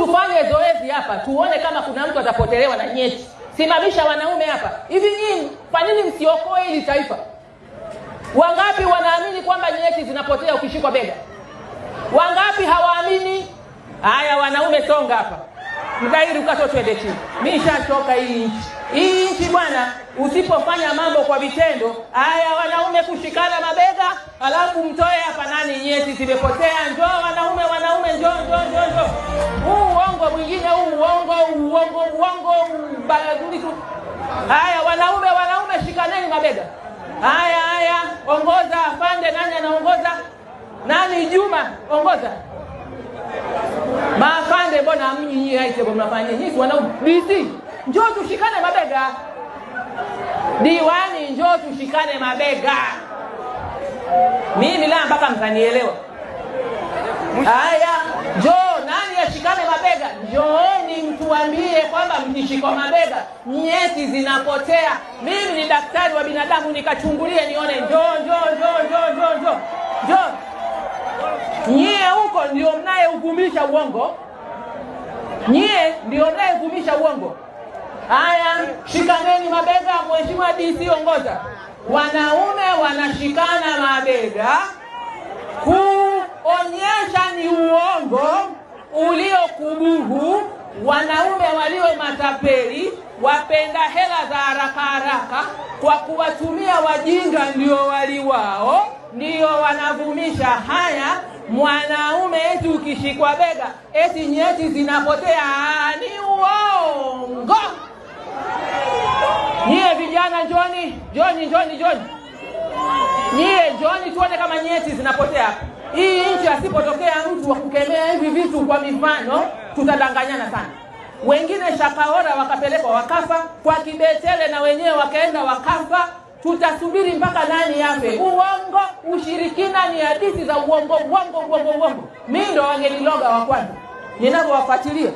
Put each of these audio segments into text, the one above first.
tufanye zoezi hapa tuone kama kuna mtu atapotelewa na nyeti. Simamisha wanaume hapa. Hivi nyinyi kwa nini msiokoe hili taifa? Wangapi wanaamini kwamba nyeti zinapotea ukishikwa bega? Wangapi hawaamini? Haya wanaume songa hapa. Mgairi ukato twende chini. Mimi nishachoka hii nchi. Hii nchi bwana, usipofanya mambo kwa vitendo, haya wanaume kushikana mabega, alafu mtoe hapa nani nyeti zimepotea. Njoo wanaume njoo. Huu uongo mwingine, huu uongo baladuni tu. Haya wanaume shikaneni mabega. Haya ongoza afande. Nani anaongoza? Nani Juma ongoza. Maafande mbona mnyinyi haite mnafanya nyinyi wanaume? DC njoo tushikane mabega. Diwani njoo tushikane mabega. Mimi la mpaka mkanielewa. Haya njoo nani ashikane mabega? Njooni mtuambie kwamba mkishika mabega nyeti zinapotea. Mimi ni daktari wa binadamu nikachungulie nione. Njoo. Nyie huko ndio mnayehukumisha uongo. Haya shikaneni mabega. Mheshimiwa DC ongoza. Wanaume wanashikana mabega kuonyesha ni uongo uliokubuhu. Wanaume walio matapeli, wapenda hela za haraka kwa kuwatumia wajinga ndio waliwao, ndio wanavumisha haya. Mwanaume eti ukishikwa bega eti nyeti zinapotea, ni uongo. Nyie vijana njoni. Nyie njoni tuone kama nyeti zinapotea. Hii nchi asipotokea mtu wa kukemea hivi vitu kwa mifano, tutadanganyana sana. Wengine Shakaora wakapelekwa wakafa, kwa Kibetele na wenyewe wakaenda wakafa. Tutasubiri mpaka nani yafe? Uongo, ushirikina ni hadithi za uongo. Mimi ndo wangeliloga wa kwanza ninavyowafuatilia.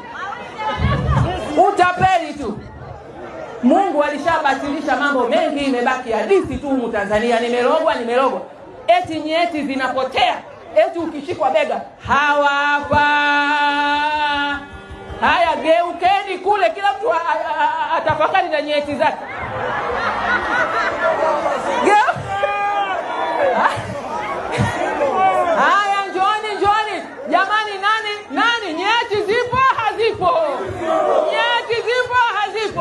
Utapeli tu. Mungu alishabatilisha mambo mengi, imebaki hadithi tu Tanzania. Nimerogwa. Eti nyeti zinapotea, eti ukishikwa bega hawapa. Haya geukeni kule, kila mtu atafakari na nyeti zake. Haya njoni. Jamani nani nyeti zipo hazipo? Nyeti zipo hazipo?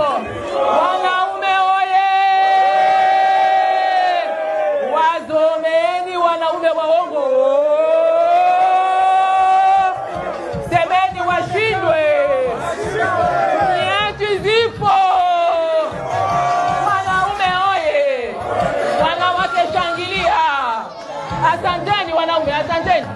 Wanaume oye! Wazomeni wanaume waongo. Semeni washindwe. Nyeti zipo. Wanaume oye! Wanawake shangilia. Asanteni wanaume, asanteni.